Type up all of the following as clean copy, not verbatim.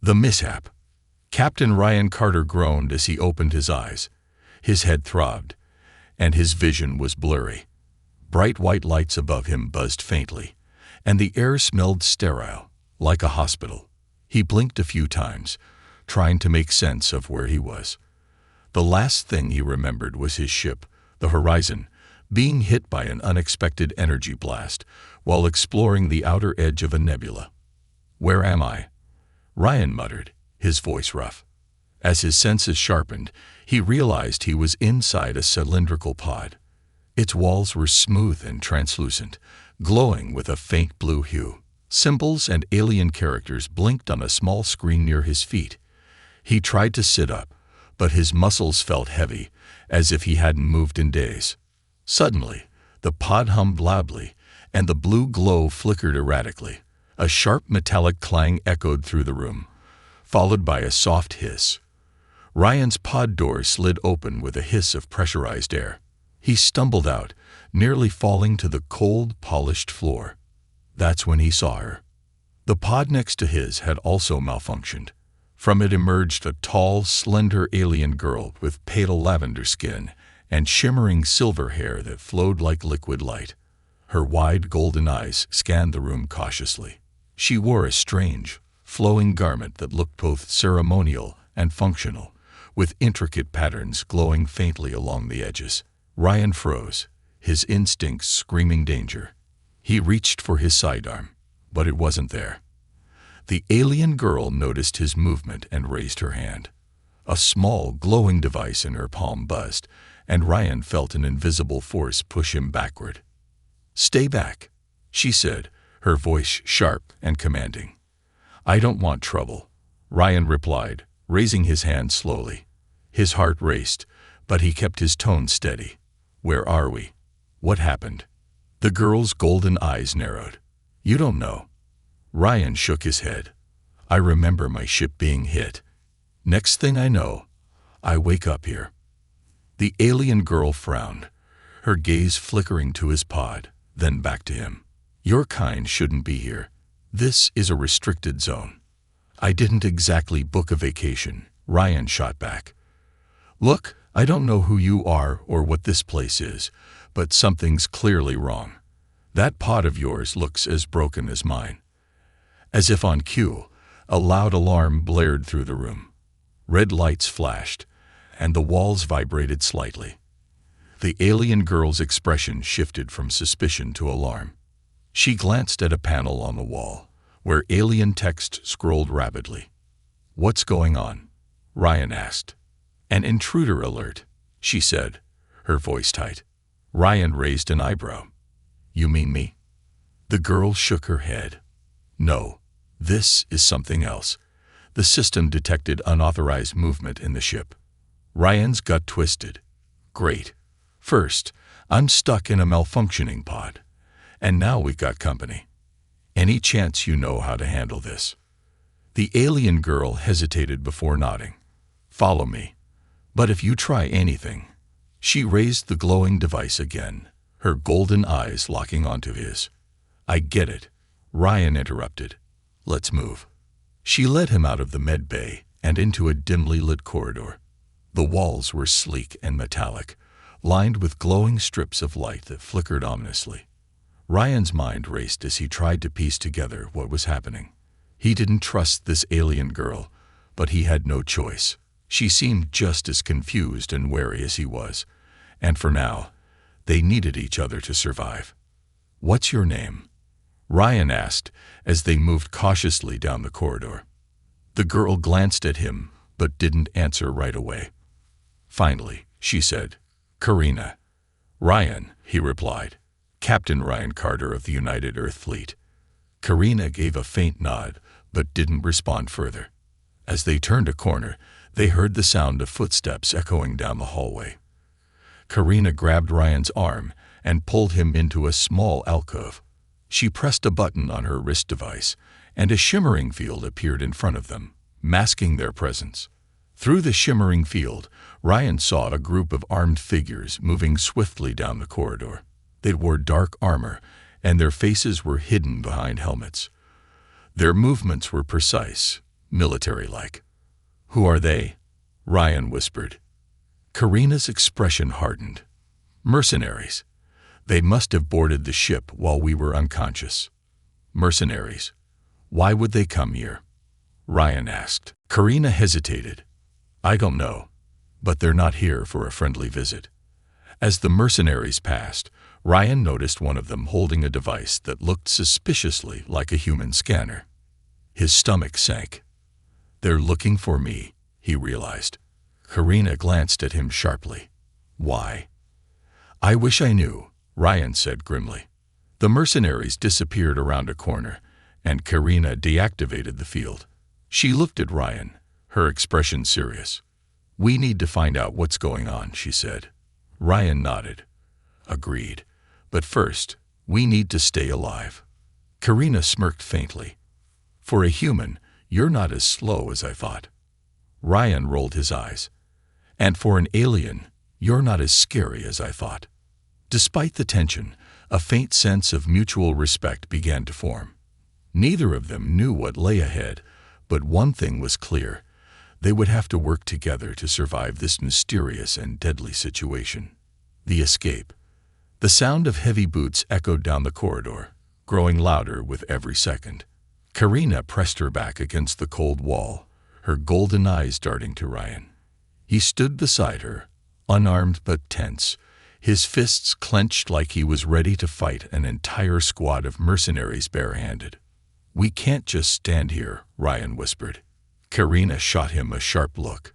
The Mishap. Captain Ryan Carter groaned as he opened his eyes. His head throbbed, and his vision was blurry. Bright white lights above him buzzed faintly, and the air smelled sterile, like a hospital. He blinked a few times, trying to make sense of where he was. The last thing he remembered was his ship, the Horizon, being hit by an unexpected energy blast while exploring the outer edge of a nebula. "Where am I?" Ryan muttered, his voice rough. As his senses sharpened, he realized he was inside a cylindrical pod. Its walls were smooth and translucent, glowing with a faint blue hue. Symbols and alien characters blinked on a small screen near his feet. He tried to sit up, but his muscles felt heavy, as if he hadn't moved in days. Suddenly, the pod hummed loudly, and the blue glow flickered erratically. A sharp metallic clang echoed through the room, followed by a soft hiss. Ryan's pod door slid open with a hiss of pressurized air. He stumbled out, nearly falling to the cold, polished floor. That's when he saw her. The pod next to his had also malfunctioned. From it emerged a tall, slender alien girl with pale lavender skin and shimmering silver hair that flowed like liquid light. Her wide golden eyes scanned the room cautiously. She wore a strange, flowing garment that looked both ceremonial and functional, with intricate patterns glowing faintly along the edges. Ryan froze, his instincts screaming danger. He reached for his sidearm, but it wasn't there. The alien girl noticed his movement and raised her hand. A small, glowing device in her palm buzzed, and Ryan felt an invisible force push him backward. "Stay back," she said, her voice sharp and commanding. "I don't want trouble," Ryan replied, raising his hand slowly. His heart raced, but he kept his tone steady. "Where are we? What happened?" The girl's golden eyes narrowed. "You don't know." Ryan shook his head. "I remember my ship being hit. Next thing I know, I wake up here." The alien girl frowned, her gaze flickering to his pod, then back to him. "Your kind shouldn't be here. This is a restricted zone." "I didn't exactly book a vacation," Ryan shot back. "Look, I don't know who you are or what this place is, but something's clearly wrong. That pod of yours looks as broken as mine." As if on cue, a loud alarm blared through the room. Red lights flashed, and the walls vibrated slightly. The alien girl's expression shifted from suspicion to alarm. She glanced at a panel on the wall, where alien text scrolled rapidly. "What's going on?" Ryan asked. "An intruder alert," she said, her voice tight. Ryan raised an eyebrow. "You mean me?" The girl shook her head. "No, this is something else." The system detected unauthorized movement in the ship. Ryan's gut twisted. "Great. First, I'm stuck in a malfunctioning pod, and now we've got company. Any chance you know how to handle this?" The alien girl hesitated before nodding. "Follow me. But if you try anything..." She raised the glowing device again, her golden eyes locking onto his. "I get it," Ryan interrupted. "Let's move." She led him out of the med bay and into a dimly lit corridor. The walls were sleek and metallic, lined with glowing strips of light that flickered ominously. Ryan's mind raced as he tried to piece together what was happening. He didn't trust this alien girl, but he had no choice. She seemed just as confused and wary as he was, and for now, they needed each other to survive. "What's your name?" Ryan asked as they moved cautiously down the corridor. The girl glanced at him but didn't answer right away. Finally, she said, "Karina." "Ryan," he replied. "Captain Ryan Carter of the United Earth Fleet." Karina gave a faint nod but didn't respond further. As they turned a corner, they heard the sound of footsteps echoing down the hallway. Karina grabbed Ryan's arm and pulled him into a small alcove. She pressed a button on her wrist device, and a shimmering field appeared in front of them, masking their presence. Through the shimmering field, Ryan saw a group of armed figures moving swiftly down the corridor. They wore dark armor, and their faces were hidden behind helmets. Their movements were precise, military-like. "Who are they?" Ryan whispered. Karina's expression hardened. "Mercenaries. They must have boarded the ship while we were unconscious." "Mercenaries? Why would they come here?" Ryan asked. Karina hesitated. "I don't know, but they're not here for a friendly visit." As the mercenaries passed, Ryan noticed one of them holding a device that looked suspiciously like a human scanner. His stomach sank. "They're looking for me," he realized. Karina glanced at him sharply. "Why?" "I wish I knew," Ryan said grimly. The mercenaries disappeared around a corner, and Karina deactivated the field. She looked at Ryan, her expression serious. "We need to find out what's going on," she said. Ryan nodded. "Agreed. But first, we need to stay alive." Karina smirked faintly. "For a human, you're not as slow as I thought." Ryan rolled his eyes. "And for an alien, you're not as scary as I thought." Despite the tension, a faint sense of mutual respect began to form. Neither of them knew what lay ahead, but one thing was clear. They would have to work together to survive this mysterious and deadly situation. The escape. The sound of heavy boots echoed down the corridor, growing louder with every second. Karina pressed her back against the cold wall, her golden eyes darting to Ryan. He stood beside her, unarmed but tense, his fists clenched like he was ready to fight an entire squad of mercenaries barehanded. "We can't just stand here," Ryan whispered. Karina shot him a sharp look.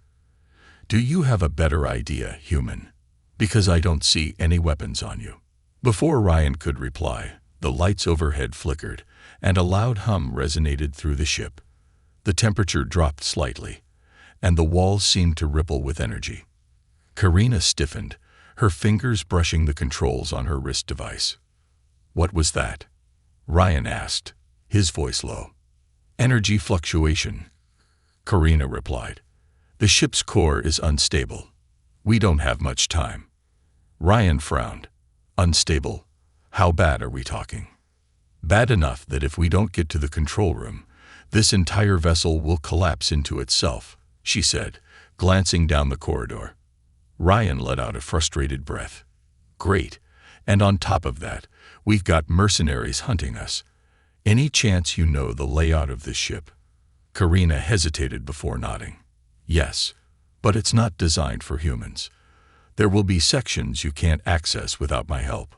"Do you have a better idea, human? Because I don't see any weapons on you." Before Ryan could reply, the lights overhead flickered, and a loud hum resonated through the ship. The temperature dropped slightly, and the walls seemed to ripple with energy. Karina stiffened, her fingers brushing the controls on her wrist device. "What was that?" Ryan asked, his voice low. "Energy fluctuation," Karina replied. "The ship's core is unstable. We don't have much time." Ryan frowned. "Unstable? How bad are we talking?" "Bad enough that if we don't get to the control room, this entire vessel will collapse into itself," she said, glancing down the corridor. Ryan let out a frustrated breath. "Great. And on top of that, we've got mercenaries hunting us. Any chance you know the layout of this ship?" Karina hesitated before nodding. "Yes, but it's not designed for humans. There will be sections you can't access without my help."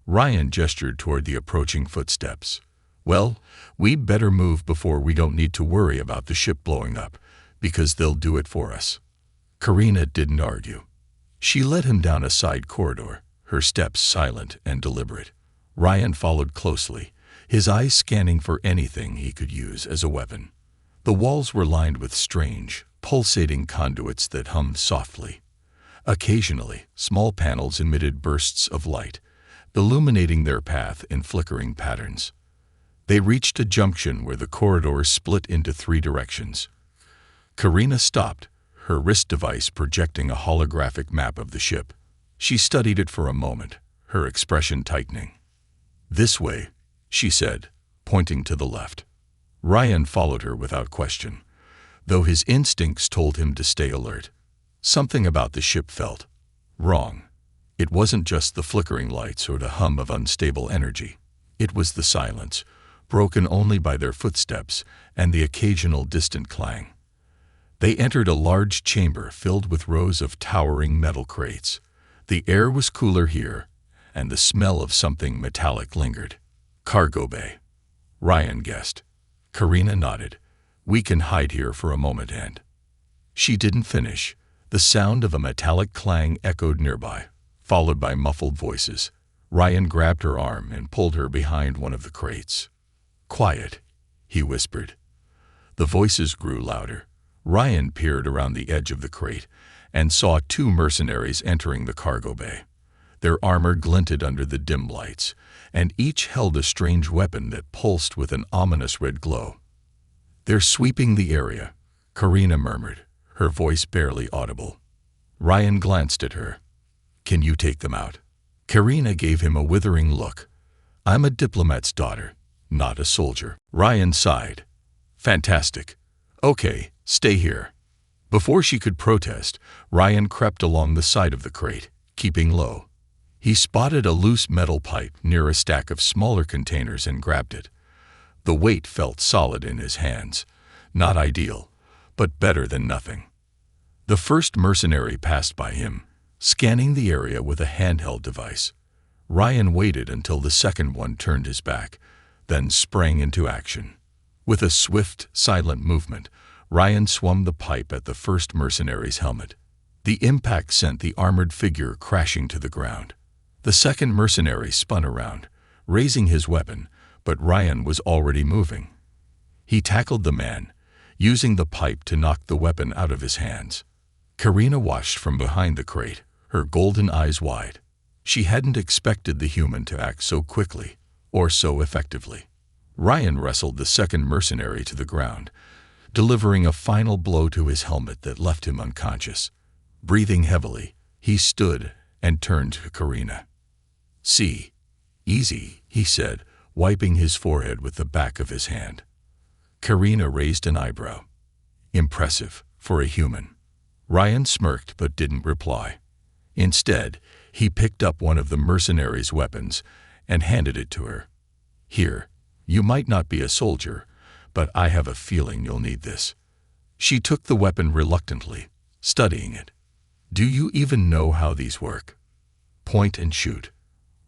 Ryan gestured toward the approaching footsteps. "Well, we'd better move before we don't need to worry about the ship blowing up, because they'll do it for us." Karina didn't argue. She led him down a side corridor, her steps silent and deliberate. Ryan followed closely, his eyes scanning for anything he could use as a weapon. The walls were lined with strange, pulsating conduits that hummed softly. Occasionally, small panels emitted bursts of light, illuminating their path in flickering patterns. They reached a junction where the corridor split into 3 directions. Karina stopped, her wrist device projecting a holographic map of the ship. She studied it for a moment, her expression tightening. "This way," she said, pointing to the left. Ryan followed her without question, though his instincts told him to stay alert. Something about the ship felt wrong. It wasn't just the flickering lights or the hum of unstable energy. It was the silence, broken only by their footsteps and the occasional distant clang. They entered a large chamber filled with rows of towering metal crates. The air was cooler here, and the smell of something metallic lingered. "Cargo bay," Ryan guessed. Karina nodded. "We can hide here for a moment and—" She didn't finish. The sound of a metallic clang echoed nearby, followed by muffled voices. Ryan grabbed her arm and pulled her behind one of the crates. "Quiet," he whispered. The voices grew louder. Ryan peered around the edge of the crate and saw 2 mercenaries entering the cargo bay. Their armor glinted under the dim lights, and each held a strange weapon that pulsed with an ominous red glow. "They're sweeping the area," Karina murmured, her voice barely audible. Ryan glanced at her. "Can you take them out?" Karina gave him a withering look. "I'm a diplomat's daughter, not a soldier." Ryan sighed. "Fantastic. Okay, stay here. Before she could protest, Ryan crept along the side of the crate, keeping low. He spotted a loose metal pipe near a stack of smaller containers and grabbed it. The weight felt solid in his hands. Not ideal, but better than nothing. The first mercenary passed by him, scanning the area with a handheld device. Ryan waited until the second one turned his back, then sprang into action. With a swift, silent movement, Ryan swung the pipe at the first mercenary's helmet. The impact sent the armored figure crashing to the ground. The second mercenary spun around, raising his weapon, but Ryan was already moving. He tackled the man, using the pipe to knock the weapon out of his hands. Karina watched from behind the crate, her golden eyes wide. She hadn't expected the human to act so quickly, or so effectively. Ryan wrestled the second mercenary to the ground, delivering a final blow to his helmet that left him unconscious. Breathing heavily, he stood and turned to Karina. "See, easy," he said, wiping his forehead with the back of his hand. Karina raised an eyebrow. Impressive, for a human. Ryan smirked but didn't reply. Instead, he picked up one of the mercenaries' weapons and handed it to her. "Here, you might not be a soldier, but I have a feeling you'll need this." She took the weapon reluctantly, studying it. "Do you even know how these work?" "Point and shoot,"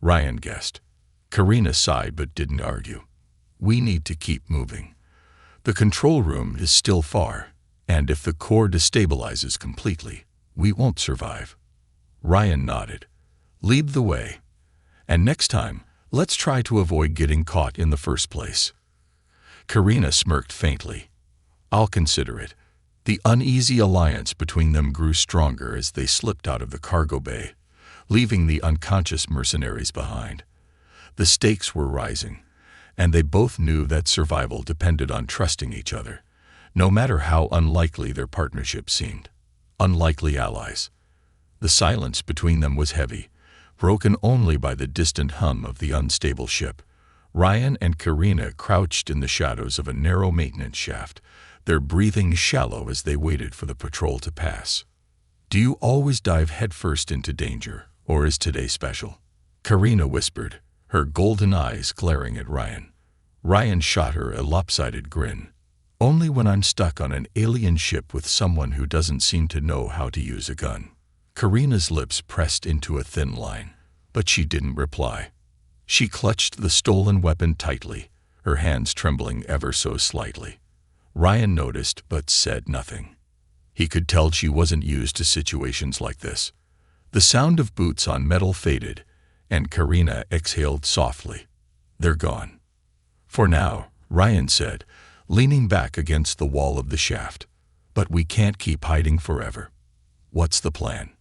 Ryan guessed. Karina sighed but didn't argue. "We need to keep moving. The control room is still far, and if the core destabilizes completely, we won't survive." Ryan nodded. "Lead the way. And next time, let's try to avoid getting caught in the first place." Karina smirked faintly. "I'll consider it." The uneasy alliance between them grew stronger as they slipped out of the cargo bay, leaving the unconscious mercenaries behind. The stakes were rising, and they both knew that survival depended on trusting each other, no matter how unlikely their partnership seemed. Unlikely allies. The silence between them was heavy, broken only by the distant hum of the unstable ship. Ryan and Karina crouched in the shadows of a narrow maintenance shaft, their breathing shallow as they waited for the patrol to pass. "Do you always dive headfirst into danger, or is today special?" Karina whispered, her golden eyes glaring at Ryan. Ryan shot her a lopsided grin. "Only when I'm stuck on an alien ship with someone who doesn't seem to know how to use a gun." Karina's lips pressed into a thin line, but she didn't reply. She clutched the stolen weapon tightly, her hands trembling ever so slightly. Ryan noticed but said nothing. He could tell she wasn't used to situations like this. The sound of boots on metal faded, and Karina exhaled softly. "They're gone." "For now," Ryan said, leaning back against the wall of the shaft. "But we can't keep hiding forever." "What's the plan?"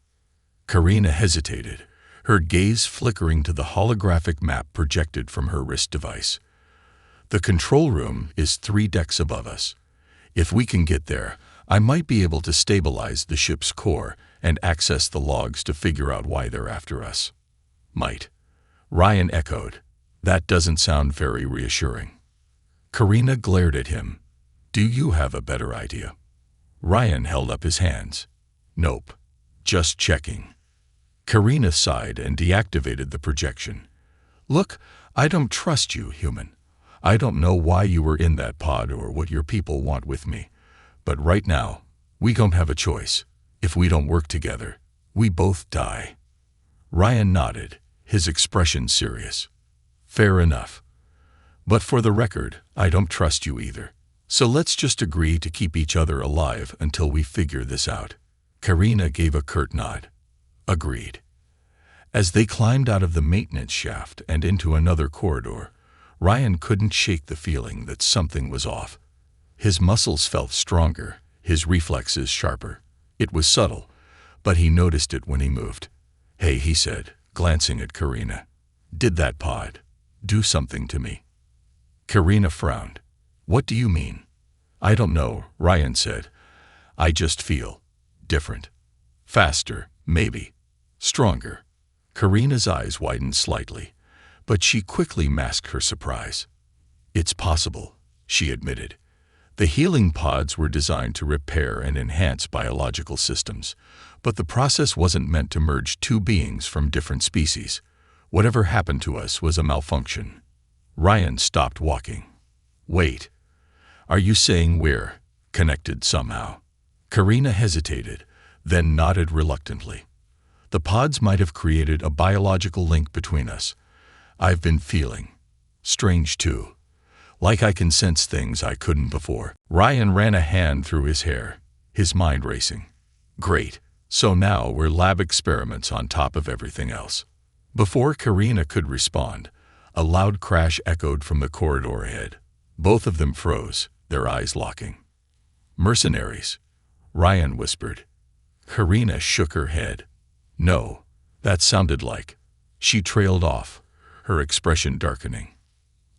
Karina hesitated, her gaze flickering to the holographic map projected from her wrist device. "The control room is 3 decks above us. If we can get there, I might be able to stabilize the ship's core and access the logs to figure out why they're after us." "Might," Ryan echoed. "That doesn't sound very reassuring." Karina glared at him. "Do you have a better idea?" Ryan held up his hands. "Nope. Just checking." Karina sighed and deactivated the projection. "Look, I don't trust you, human. I don't know why you were in that pod or what your people want with me. But right now, we don't have a choice. If we don't work together, we both die." Ryan nodded, his expression serious. "Fair enough. But for the record, I don't trust you either. So let's just agree to keep each other alive until we figure this out." Karina gave a curt nod. "Agreed." As they climbed out of the maintenance shaft and into another corridor, Ryan couldn't shake the feeling that something was off. His muscles felt stronger, his reflexes sharper. It was subtle, but he noticed it when he moved. "Hey," he said, glancing at Karina. "Did that pod do something to me?" Karina frowned. "What do you mean?" "I don't know," Ryan said. "I just feel different. Faster, maybe. Stronger." Karina's eyes widened slightly, but she quickly masked her surprise. "It's possible," she admitted. The healing pods were designed to repair and enhance biological systems, but the process wasn't meant to merge two beings from different species. Whatever happened to us was a malfunction. Ryan stopped walking. Wait, are you saying we're connected somehow? Karina hesitated, then nodded reluctantly. The pods might have created a biological link between us. I've been feeling strange too. Like I can sense things I couldn't before. Ryan ran a hand through his hair, his mind racing. Great, so now we're lab experiments on top of everything else. Before Karina could respond, a loud crash echoed from the corridor ahead. Both of them froze, their eyes locking. Mercenaries, Ryan whispered. Karina shook her head. No, that sounded like. She trailed off, her expression darkening.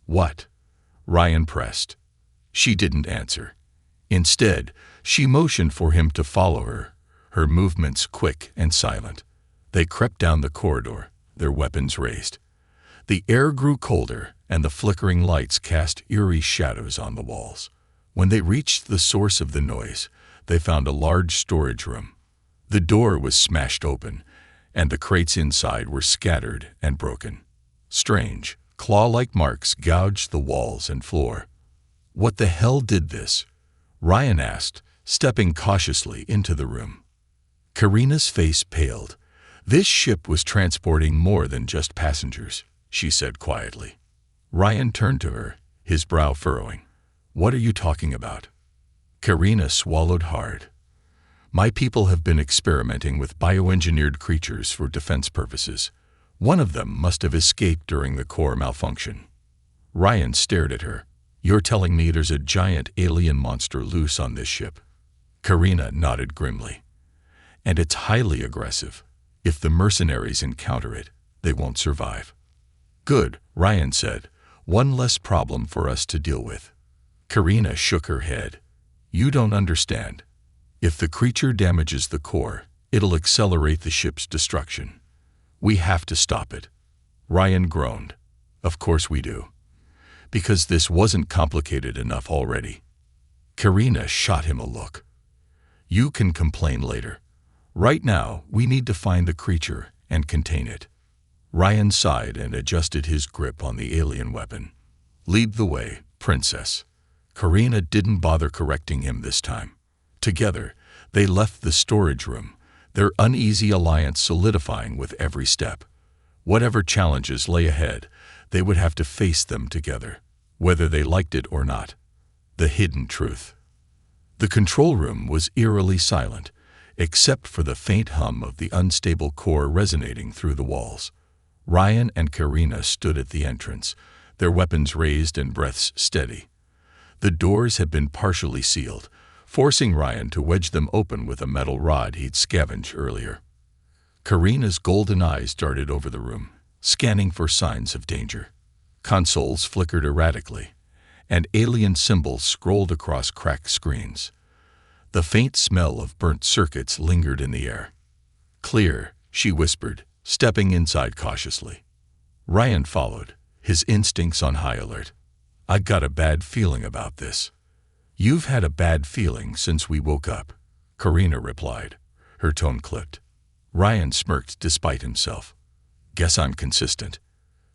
What? Ryan pressed. She didn't answer. Instead, she motioned for him to follow her, her movements quick and silent. They crept down the corridor, their weapons raised. The air grew colder, and the flickering lights cast eerie shadows on the walls. When they reached the source of the noise, they found a large storage room. The door was smashed open, and the crates inside were scattered and broken. Strange, claw-like marks gouged the walls and floor. What the hell did this? Ryan asked, stepping cautiously into the room. Karina's face paled. This ship was transporting more than just passengers, she said quietly. Ryan turned to her, his brow furrowing. What are you talking about? Karina swallowed hard. My people have been experimenting with bioengineered creatures for defense purposes. One of them must have escaped during the core malfunction. Ryan stared at her. You're telling me there's a giant alien monster loose on this ship? Karina nodded grimly. And it's highly aggressive. If the mercenaries encounter it, they won't survive. Good, Ryan said. One less problem for us to deal with. Karina shook her head. You don't understand. If the creature damages the core, it'll accelerate the ship's destruction. We have to stop it. Ryan groaned. Of course we do. Because this wasn't complicated enough already. Karina shot him a look. You can complain later. Right now, we need to find the creature and contain it. Ryan sighed and adjusted his grip on the alien weapon. Lead the way, princess. Karina didn't bother correcting him this time. Together, they left the storage room, their uneasy alliance solidifying with every step. Whatever challenges lay ahead, they would have to face them together, whether they liked it or not. The hidden truth. The control room was eerily silent, except for the faint hum of the unstable core resonating through the walls. Ryan and Karina stood at the entrance, their weapons raised and breaths steady. The doors had been partially sealed, forcing Ryan to wedge them open with a metal rod he'd scavenged earlier. Karina's golden eyes darted over the room, scanning for signs of danger. Consoles flickered erratically, and alien symbols scrolled across cracked screens. The faint smell of burnt circuits lingered in the air. Clear, she whispered, stepping inside cautiously. Ryan followed, his instincts on high alert. I got a bad feeling about this. You've had a bad feeling since we woke up, Karina replied, her tone clipped. Ryan smirked despite himself. Guess I'm consistent.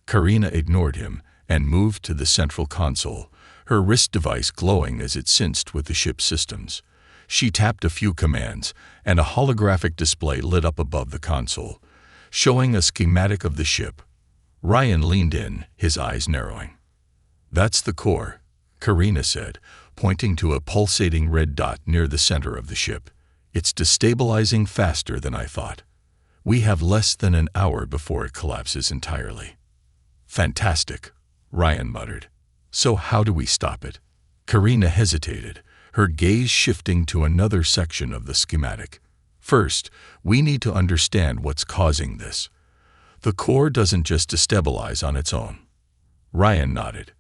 Karina ignored him and moved to the central console, her wrist device glowing as it synced with the ship's systems. She tapped a few commands, and a holographic display lit up above the console, showing a schematic of the ship. Ryan leaned in, his eyes narrowing. That's the core, Karina said, pointing to a pulsating red dot near the center of the ship. It's destabilizing faster than I thought. We have less than an hour before it collapses entirely. Fantastic, Ryan muttered. So how do we stop it? Karina hesitated, her gaze shifting to another section of the schematic. First, we need to understand what's causing this. The core doesn't just destabilize on its own. Ryan nodded.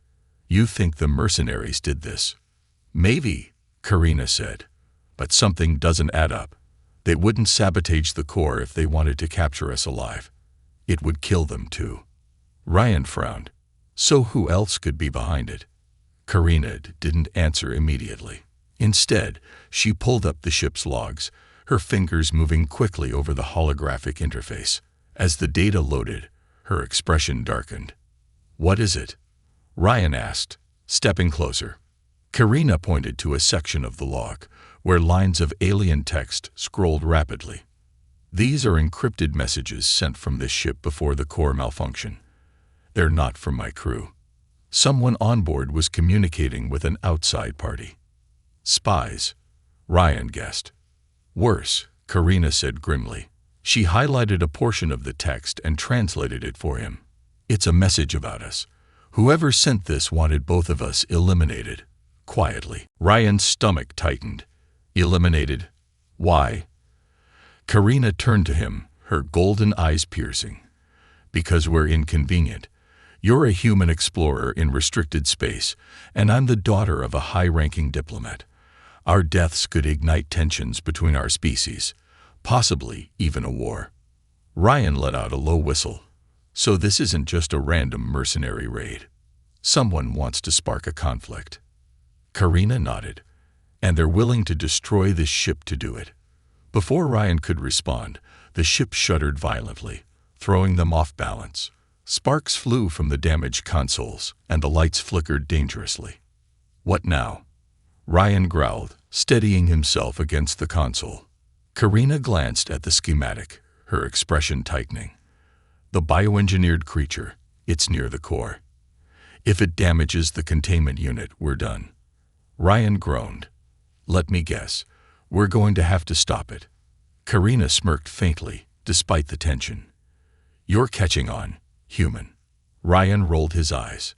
You think the mercenaries did this? Maybe, Karina said, but something doesn't add up. They wouldn't sabotage the core if they wanted to capture us alive. It would kill them too. Ryan frowned. So who else could be behind it? Karina didn't answer immediately. Instead, she pulled up the ship's logs, her fingers moving quickly over the holographic interface. As the data loaded, her expression darkened. "What is it?" Ryan asked, stepping closer. Karina pointed to a section of the log, where lines of alien text scrolled rapidly. "These are encrypted messages sent from this ship before the core malfunction. They're not from my crew. Someone on board was communicating with an outside party." "Spies," Ryan guessed. "Worse," Karina said grimly. She highlighted a portion of the text and translated it for him. "It's a message about us. Whoever sent this wanted both of us eliminated." Quietly, Ryan's stomach tightened. "Eliminated? Why?" Karina turned to him, her golden eyes piercing. "Because we're inconvenient. You're a human explorer in restricted space, and I'm the daughter of a high-ranking diplomat. Our deaths could ignite tensions between our species, possibly even a war." Ryan let out a low whistle. "So this isn't just a random mercenary raid. Someone wants to spark a conflict." Karina nodded. "And they're willing to destroy this ship to do it." Before Ryan could respond, the ship shuddered violently, throwing them off balance. Sparks flew from the damaged consoles, and the lights flickered dangerously. "What now?" Ryan growled, steadying himself against the console. Karina glanced at the schematic, her expression tightening. "The bioengineered creature, it's near the core. If it damages the containment unit, we're done." Ryan groaned. "Let me guess. We're going to have to stop it." Karina smirked faintly, despite the tension. "You're catching on, human." Ryan rolled his eyes.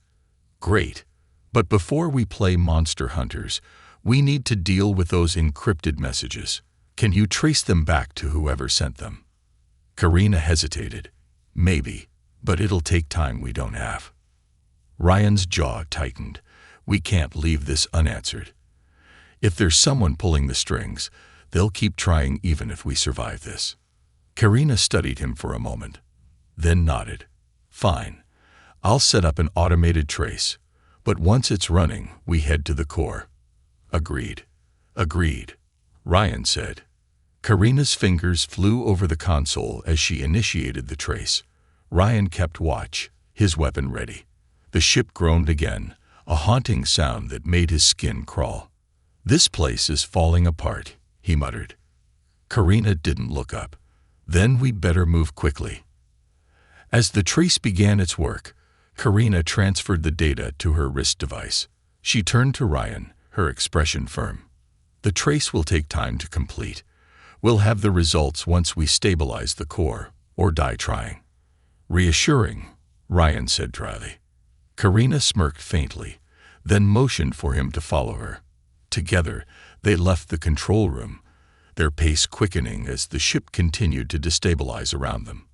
"Great. But before we play monster hunters, we need to deal with those encrypted messages. Can you trace them back to whoever sent them?" Karina hesitated. "Maybe, but it'll take time we don't have." Ryan's jaw tightened. "We can't leave this unanswered. If there's someone pulling the strings, they'll keep trying even if we survive this." Karina studied him for a moment, then nodded. "Fine. I'll set up an automated trace, but once it's running, we head to the core." "Agreed." "Agreed," Ryan said. Karina's fingers flew over the console as she initiated the trace. Ryan kept watch, his weapon ready. The ship groaned again, a haunting sound that made his skin crawl. "This place is falling apart," he muttered. Karina didn't look up. "Then we'd better move quickly." As the trace began its work, Karina transferred the data to her wrist device. She turned to Ryan, her expression firm. "The trace will take time to complete. We'll have the results once we stabilize the core, or die trying." "Reassuring," Ryan said dryly. Karina smirked faintly, then motioned for him to follow her. Together, they left the control room, their pace quickening as the ship continued to destabilize around them.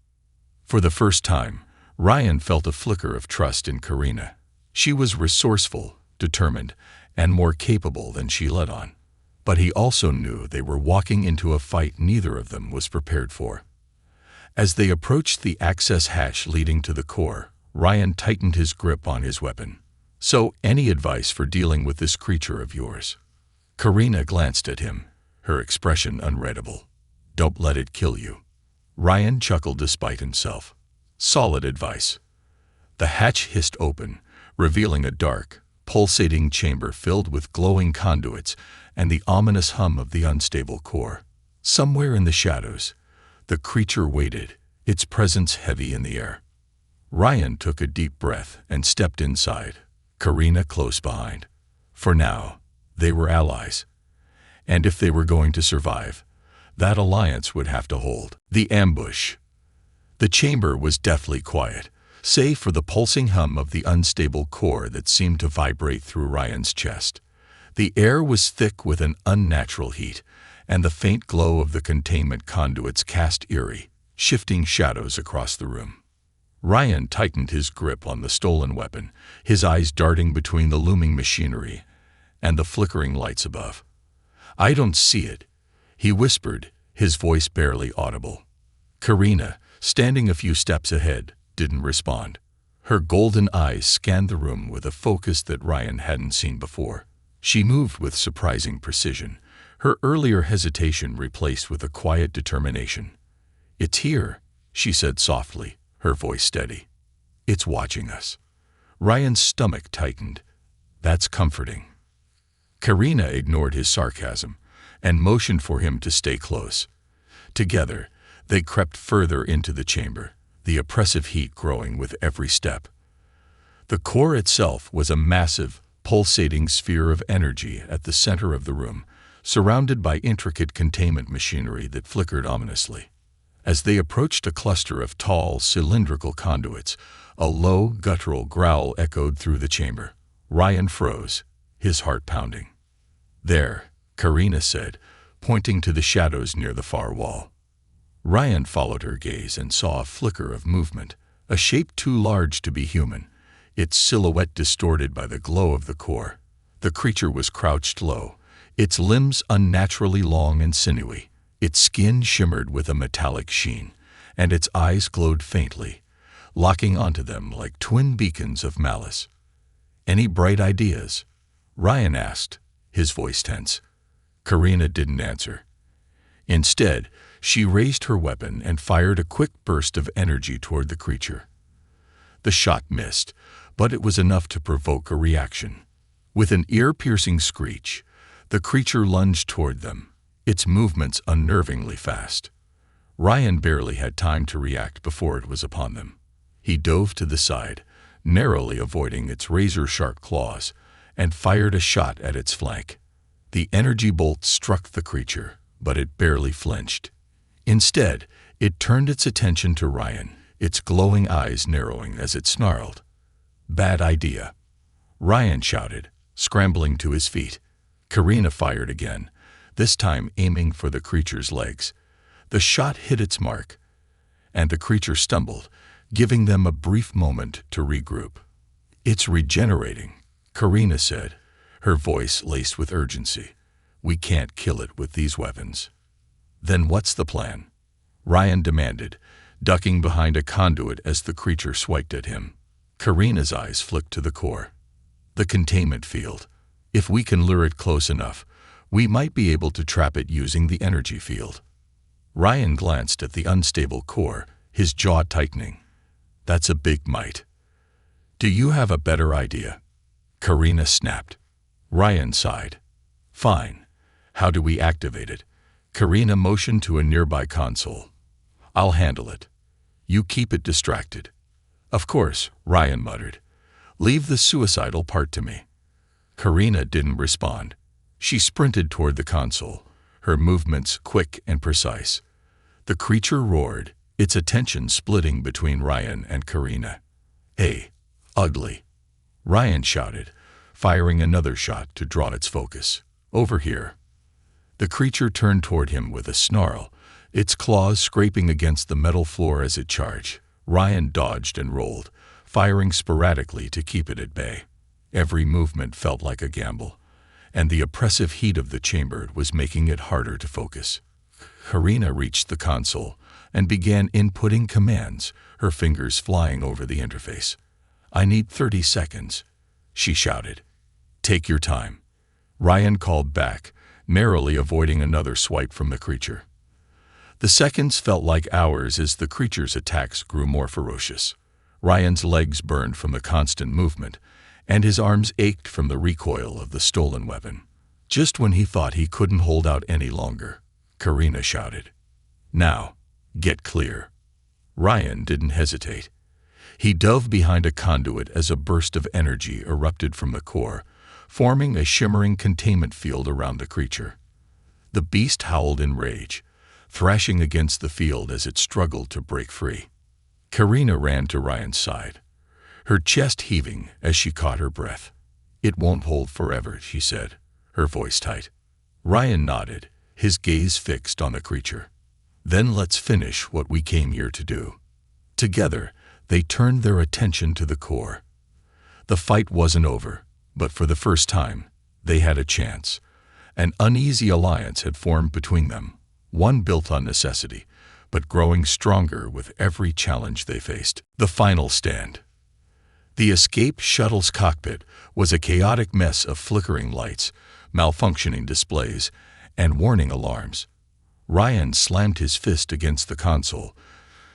For the first time, Ryan felt a flicker of trust in Karina. She was resourceful, determined, and more capable than she let on. But he also knew they were walking into a fight neither of them was prepared for. As they approached the access hatch leading to the core, Ryan tightened his grip on his weapon. "So, any advice for dealing with this creature of yours?" Karina glanced at him, her expression unreadable. "Don't let it kill you." Ryan chuckled despite himself. "Solid advice." The hatch hissed open, revealing a dark, pulsating chamber filled with glowing conduits and the ominous hum of the unstable core. Somewhere in the shadows, the creature waited, its presence heavy in the air. Ryan took a deep breath and stepped inside, Karina close behind. For now, they were allies. And if they were going to survive, that alliance would have to hold. The ambush. The chamber was deathly quiet, save for the pulsing hum of the unstable core that seemed to vibrate through Ryan's chest. The air was thick with an unnatural heat, and the faint glow of the containment conduits cast eerie, shifting shadows across the room. Ryan tightened his grip on the stolen weapon, his eyes darting between the looming machinery and the flickering lights above. "I don't see it," he whispered, his voice barely audible. Karina, standing a few steps ahead, didn't respond. Her golden eyes scanned the room with a focus that Ryan hadn't seen before. She moved with surprising precision, her earlier hesitation replaced with a quiet determination. "It's here," she said softly, her voice steady. "It's watching us." Ryan's stomach tightened. "That's comforting." Karina ignored his sarcasm and motioned for him to stay close. Together, they crept further into the chamber, the oppressive heat growing with every step. The core itself was a massive, pulsating sphere of energy at the center of the room, surrounded by intricate containment machinery that flickered ominously. As they approached a cluster of tall, cylindrical conduits, a low, guttural growl echoed through the chamber. Ryan froze, his heart pounding. "There," Karina said, pointing to the shadows near the far wall. Ryan followed her gaze and saw a flicker of movement, a shape too large to be human, its silhouette distorted by the glow of the core. The creature was crouched low, its limbs unnaturally long and sinewy. Its skin shimmered with a metallic sheen, and its eyes glowed faintly, locking onto them like twin beacons of malice. "Any bright ideas?" Ryan asked, his voice tense. Karina didn't answer. Instead, she raised her weapon and fired a quick burst of energy toward the creature. The shot missed, but it was enough to provoke a reaction. With an ear-piercing screech, the creature lunged toward them, its movements unnervingly fast. Ryan barely had time to react before it was upon them. He dove to the side, narrowly avoiding its razor-sharp claws, and fired a shot at its flank. The energy bolt struck the creature, but it barely flinched. Instead, it turned its attention to Ryan, its glowing eyes narrowing as it snarled. "Bad idea," Ryan shouted, scrambling to his feet. Karina fired again, this time aiming for the creature's legs. The shot hit its mark, and the creature stumbled, giving them a brief moment to regroup. "It's regenerating," Karina said, her voice laced with urgency. "We can't kill it with these weapons." "Then what's the plan?" Ryan demanded, ducking behind a conduit as the creature swiped at him. Karina's eyes flicked to the core. "The containment field. If we can lure it close enough, we might be able to trap it using the energy field." Ryan glanced at the unstable core, his jaw tightening. "That's a big might. Do you have a better idea?" Karina snapped. Ryan sighed. "Fine. How do we activate it?" Karina motioned to a nearby console. "I'll handle it. You keep it distracted." "Of course," Ryan muttered. "Leave the suicidal part to me." Karina didn't respond. She sprinted toward the console, her movements quick and precise. The creature roared, its attention splitting between Ryan and Karina. "Hey, ugly," Ryan shouted, firing another shot to draw its focus. "Over here." The creature turned toward him with a snarl, its claws scraping against the metal floor as it charged. Ryan dodged and rolled, firing sporadically to keep it at bay. Every movement felt like a gamble, and the oppressive heat of the chamber was making it harder to focus. Karina reached the console and began inputting commands, her fingers flying over the interface. "I need 30 seconds," she shouted. "Take your time," Ryan called back, narrowly avoiding another swipe from the creature. The seconds felt like hours as the creature's attacks grew more ferocious. Ryan's legs burned from the constant movement, and his arms ached from the recoil of the stolen weapon. Just when he thought he couldn't hold out any longer, Karina shouted, "Now, get clear." Ryan didn't hesitate. He dove behind a conduit as a burst of energy erupted from the core, forming a shimmering containment field around the creature. The beast howled in rage, thrashing against the field as it struggled to break free. Karina ran to Ryan's side, her chest heaving as she caught her breath. "It won't hold forever," she said, her voice tight. Ryan nodded, his gaze fixed on the creature. "Then let's finish what we came here to do." Together, they turned their attention to the core. The fight wasn't over, but for the first time, they had a chance. An uneasy alliance had formed between them, one built on necessity, but growing stronger with every challenge they faced. The final stand. The escape shuttle's cockpit was a chaotic mess of flickering lights, malfunctioning displays, and warning alarms. Ryan slammed his fist against the console,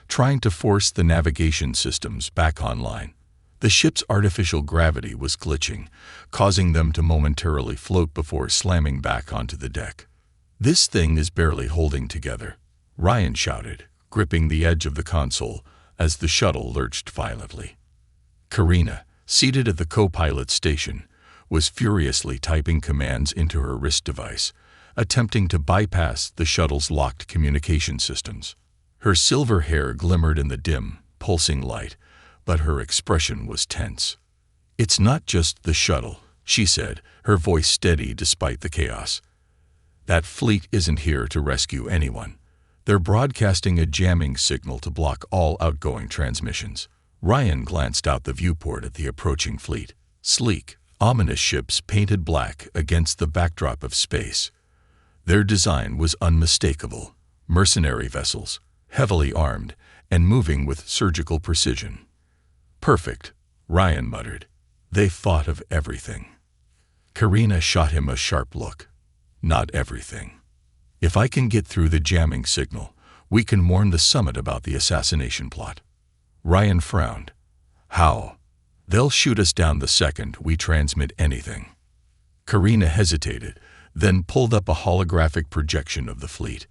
trying to force the navigation systems back online. The ship's artificial gravity was glitching, causing them to momentarily float before slamming back onto the deck. "This thing is barely holding together," Ryan shouted, gripping the edge of the console as the shuttle lurched violently. Karina, seated at the co-pilot station, was furiously typing commands into her wrist device, attempting to bypass the shuttle's locked communication systems. Her silver hair glimmered in the dim, pulsing light, but her expression was tense. "It's not just the shuttle," she said, her voice steady despite the chaos. "That fleet isn't here to rescue anyone. They're broadcasting a jamming signal to block all outgoing transmissions." Ryan glanced out the viewport at the approaching fleet. Sleek, ominous ships painted black against the backdrop of space. Their design was unmistakable. Mercenary vessels, heavily armed and moving with surgical precision. "Perfect," Ryan muttered. "They've thought of everything." Karina shot him a sharp look. "Not everything. If I can get through the jamming signal, we can warn the summit about the assassination plot." Ryan frowned. "How?" "They'll shoot us down the second we transmit anything." Karina hesitated, then pulled up a holographic projection of the fleet.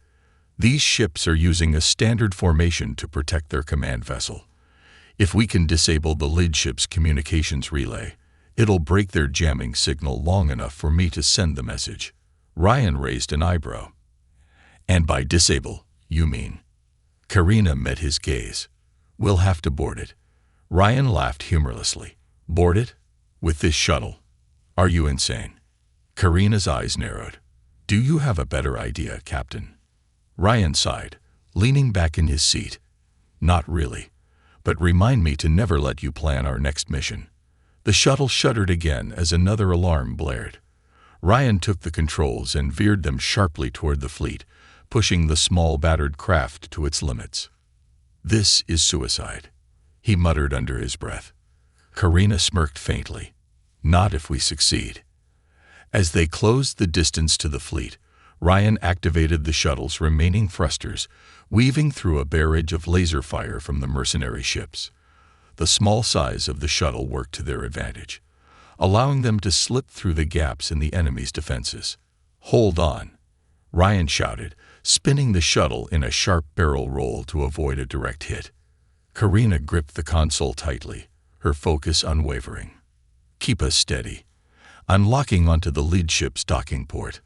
"These ships are using a standard formation to protect their command vessel. If we can disable the lead ship's communications relay, it'll break their jamming signal long enough for me to send the message." Ryan raised an eyebrow. "And by disable, you mean?" Karina met his gaze. "We'll have to board it." Ryan laughed humorlessly. "Board it? With this shuttle? Are you insane?" Karina's eyes narrowed. "Do you have a better idea, Captain?" Ryan sighed, leaning back in his seat. "Not really. But remind me to never let you plan our next mission." The shuttle shuddered again as another alarm blared. Ryan took the controls and veered them sharply toward the fleet, pushing the small battered craft to its limits. "This is suicide," he muttered under his breath. Karina smirked faintly. "Not if we succeed." As they closed the distance to the fleet, Ryan activated the shuttle's remaining thrusters, weaving through a barrage of laser fire from the mercenary ships. The small size of the shuttle worked to their advantage, allowing them to slip through the gaps in the enemy's defenses. "Hold on," Ryan shouted, spinning the shuttle in a sharp barrel roll to avoid a direct hit. Karina gripped the console tightly, her focus unwavering. "Keep us steady." Unlocking onto the lead ship's docking port,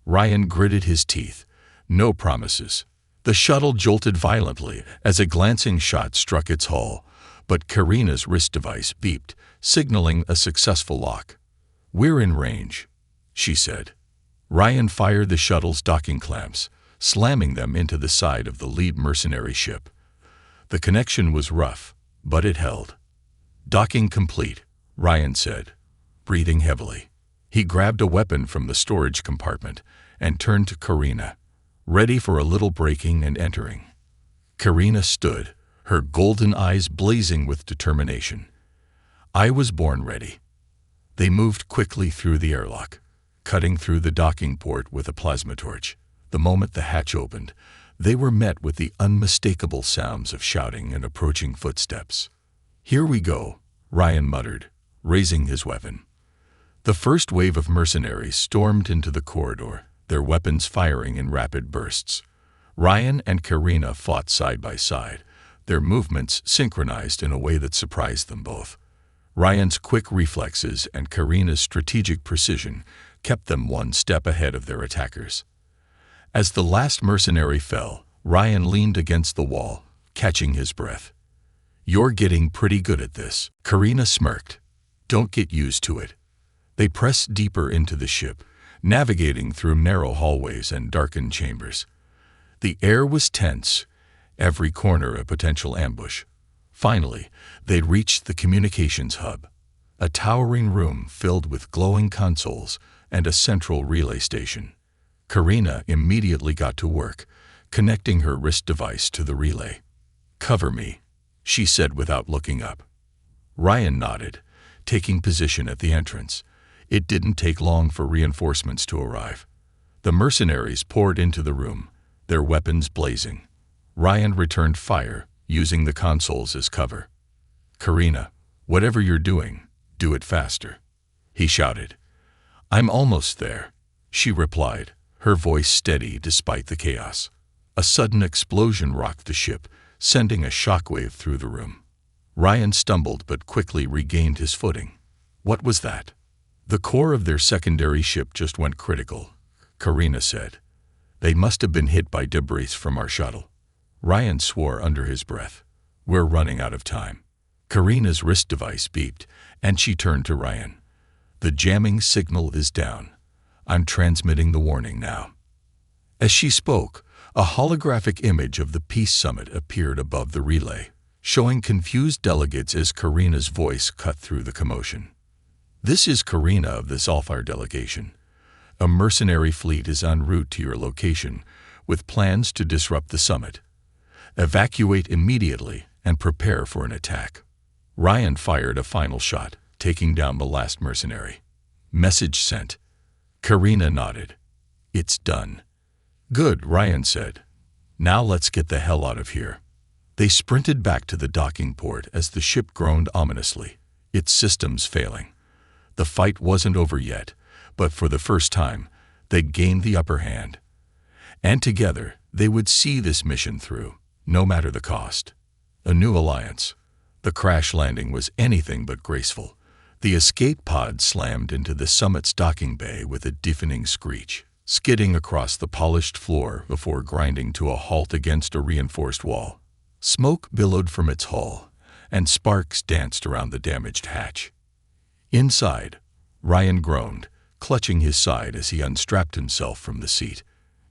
Ryan gritted his teeth. No promises. The shuttle jolted violently as a glancing shot struck its hull, but Karina's wrist device beeped, signaling a successful lock. "We're in range," she said. Ryan fired the shuttle's docking clamps, slamming them into the side of the lead mercenary ship. The connection was rough, but it held. "Docking complete," Ryan said, breathing heavily. He grabbed a weapon from the storage compartment and turned to Karina, ready for a little breaking and entering. Karina stood, her golden eyes blazing with determination. "I was born ready." They moved quickly through the airlock, cutting through the docking port with a plasma torch. The moment the hatch opened, they were met with the unmistakable sounds of shouting and approaching footsteps. "Here we go," Ryan muttered, raising his weapon. The first wave of mercenaries stormed into the corridor, their weapons firing in rapid bursts. Ryan and Karina fought side by side, their movements synchronized in a way that surprised them both. Ryan's quick reflexes and Karina's strategic precision kept them one step ahead of their attackers. As the last mercenary fell, Ryan leaned against the wall, catching his breath. "You're getting pretty good at this," Karina smirked. "Don't get used to it." They pressed deeper into the ship, navigating through narrow hallways and darkened chambers. The air was tense, every corner a potential ambush. Finally, they'd reached the communications hub, a towering room filled with glowing consoles and a central relay station. Karina immediately got to work, connecting her wrist device to the relay. "Cover me," she said without looking up. Ryan nodded, taking position at the entrance. It didn't take long for reinforcements to arrive. The mercenaries poured into the room, their weapons blazing. Ryan returned fire, using the consoles as cover. "Karina, whatever you're doing, do it faster," he shouted. "I'm almost there," she replied, her voice steady despite the chaos. A sudden explosion rocked the ship, sending a shockwave through the room. Ryan stumbled but quickly regained his footing. What was that? "The core of their secondary ship just went critical," Karina said. "They must have been hit by debris from our shuttle." Ryan swore under his breath. "We're running out of time." Karina's wrist device beeped, and she turned to Ryan. "The jamming signal is down. I'm transmitting the warning now." As she spoke, a holographic image of the Peace Summit appeared above the relay, showing confused delegates as Karina's voice cut through the commotion. "This is Karina of the Zalfire delegation. A mercenary fleet is en route to your location with plans to disrupt the summit. Evacuate immediately and prepare for an attack." Ryan fired a final shot, taking down the last mercenary. "Message sent." Karina nodded. "It's done." "Good," Ryan said. "Now let's get the hell out of here." They sprinted back to the docking port as the ship groaned ominously, its systems failing. The fight wasn't over yet, but for the first time, they'd gained the upper hand. And together, they would see this mission through, no matter the cost. A new alliance. The crash landing was anything but graceful. The escape pod slammed into the summit's docking bay with a deafening screech, skidding across the polished floor before grinding to a halt against a reinforced wall. Smoke billowed from its hull, and sparks danced around the damaged hatch. Inside, Ryan groaned, clutching his side as he unstrapped himself from the seat.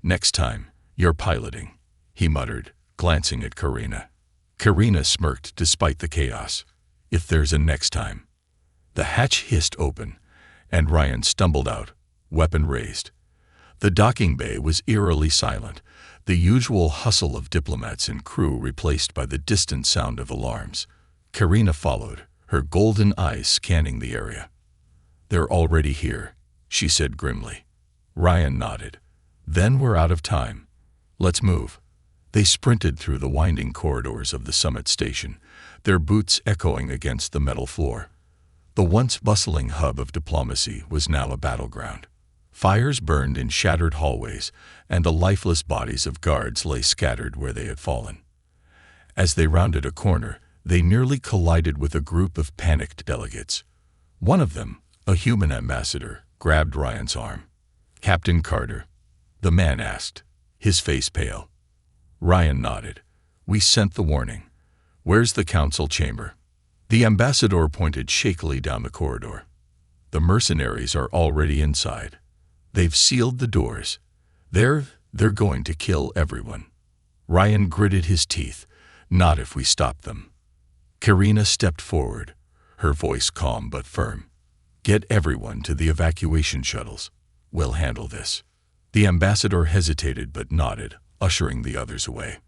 "Next time, you're piloting," he muttered, glancing at Karina. Karina smirked despite the chaos. "If there's a next time." The hatch hissed open, and Ryan stumbled out, weapon raised. The docking bay was eerily silent, the usual hustle of diplomats and crew replaced by the distant sound of alarms. Karina followed, her golden eyes scanning the area. "They're already here," she said grimly. Ryan nodded. "Then we're out of time. Let's move." They sprinted through the winding corridors of the summit station, their boots echoing against the metal floor. The once bustling hub of diplomacy was now a battleground. Fires burned in shattered hallways, and the lifeless bodies of guards lay scattered where they had fallen. As they rounded a corner, they nearly collided with a group of panicked delegates. One of them, a human ambassador, grabbed Ryan's arm. "Captain Carter?" the man asked, his face pale. Ryan nodded. "We sent the warning. Where's the council chamber?" The ambassador pointed shakily down the corridor. "The mercenaries are already inside. They've sealed the doors. They're going to kill everyone." Ryan gritted his teeth. "Not if we stop them." Karina stepped forward, her voice calm but firm. "Get everyone to the evacuation shuttles. We'll handle this." The ambassador hesitated but nodded, ushering the others away.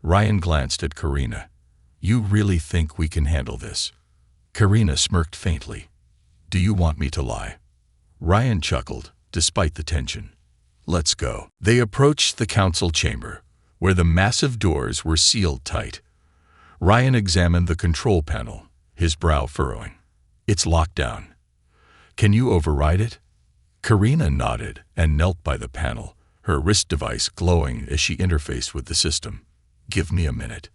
Ryan glanced at Karina. "You really think we can handle this?" Karina smirked faintly. "Do you want me to lie?" Ryan chuckled, despite the tension. "Let's go." They approached the council chamber, where the massive doors were sealed tight. Ryan examined the control panel, his brow furrowing. "It's locked down. Can you override it?" Karina nodded and knelt by the panel, her wrist device glowing as she interfaced with the system. "Give me a minute."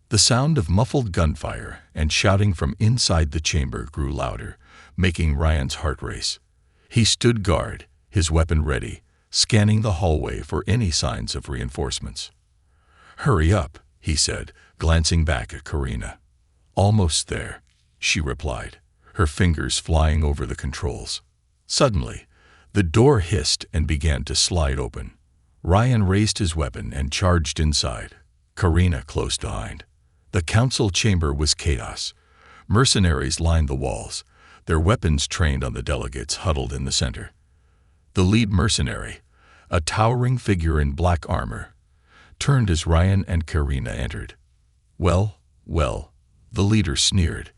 The sound of muffled gunfire and shouting from inside the chamber grew louder, making Ryan's heart race. He stood guard, his weapon ready, scanning the hallway for any signs of reinforcements. "Hurry up," he said, glancing back at Karina. "Almost there," she replied, her fingers flying over the controls. Suddenly, the door hissed and began to slide open. Ryan raised his weapon and charged inside, Karina close behind. The council chamber was chaos. Mercenaries lined the walls, their weapons trained on the delegates huddled in the center. The lead mercenary, a towering figure in black armor, turned as Ryan and Karina entered. Well, the leader sneered.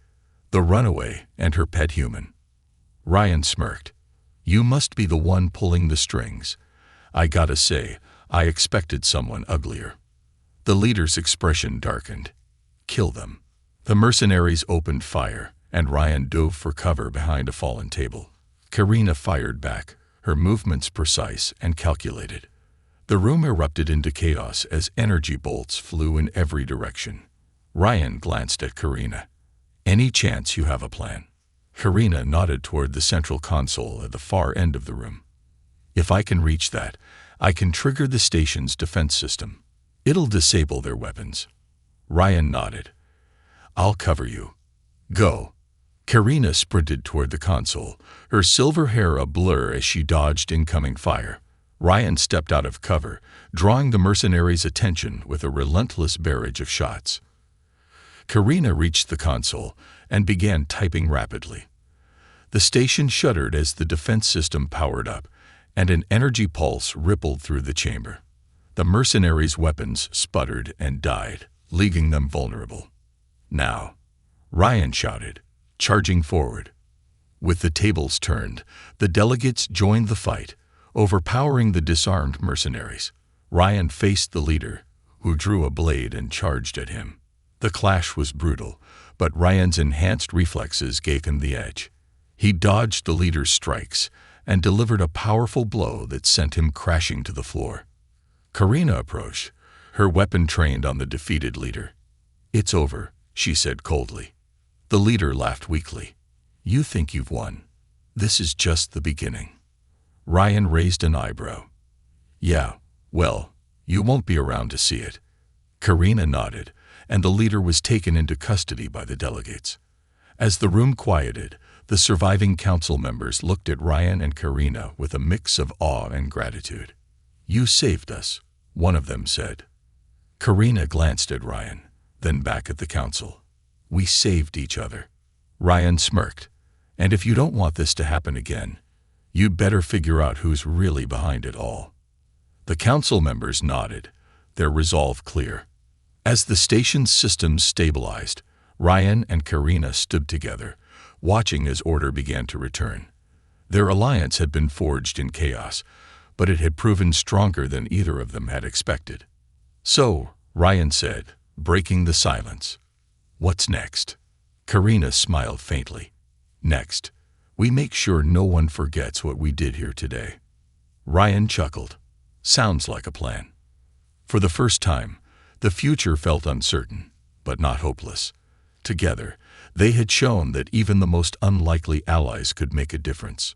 The runaway and her pet human. Ryan smirked. You must be the one pulling the strings. I gotta say, I expected someone uglier. The leader's expression darkened. Kill them. The mercenaries opened fire, and Ryan dove for cover behind a fallen table. Karina fired back, her movements precise and calculated. The room erupted into chaos as energy bolts flew in every direction. Ryan glanced at Karina. Any chance you have a plan? Karina nodded toward the central console at the far end of the room. If I can reach that, I can trigger the station's defense system. It'll disable their weapons. Ryan nodded. I'll cover you. Go. Karina sprinted toward the console, her silver hair a blur as she dodged incoming fire. Ryan stepped out of cover, drawing the mercenaries' attention with a relentless barrage of shots. Karina reached the console and began typing rapidly. The station shuddered as the defense system powered up, and an energy pulse rippled through the chamber. The mercenaries' weapons sputtered and died, leaving them vulnerable. Now, Ryan shouted, charging forward. With the tables turned, the delegates joined the fight, overpowering the disarmed mercenaries. Ryan faced the leader, who drew a blade and charged at him. The clash was brutal, but Ryan's enhanced reflexes gave him the edge. He dodged the leader's strikes and delivered a powerful blow that sent him crashing to the floor. Karina approached, her weapon trained on the defeated leader. It's over, she said coldly. The leader laughed weakly. You think you've won. This is just the beginning. Ryan raised an eyebrow. Yeah, well, you won't be around to see it. Karina nodded, and the leader was taken into custody by the delegates. As the room quieted, the surviving council members looked at Ryan and Karina with a mix of awe and gratitude. You saved us, one of them said. Karina glanced at Ryan, then back at the council. We saved each other. Ryan smirked. And if you don't want this to happen again, you'd better figure out who's really behind it all. The council members nodded, their resolve clear. As the station's systems stabilized, Ryan and Karina stood together, watching as order began to return. Their alliance had been forged in chaos, but it had proven stronger than either of them had expected. So, Ryan said, breaking the silence, what's next? Karina smiled faintly. Next, we make sure no one forgets what we did here today. Ryan chuckled. Sounds like a plan. For the first time, the future felt uncertain, but not hopeless. Together, they had shown that even the most unlikely allies could make a difference.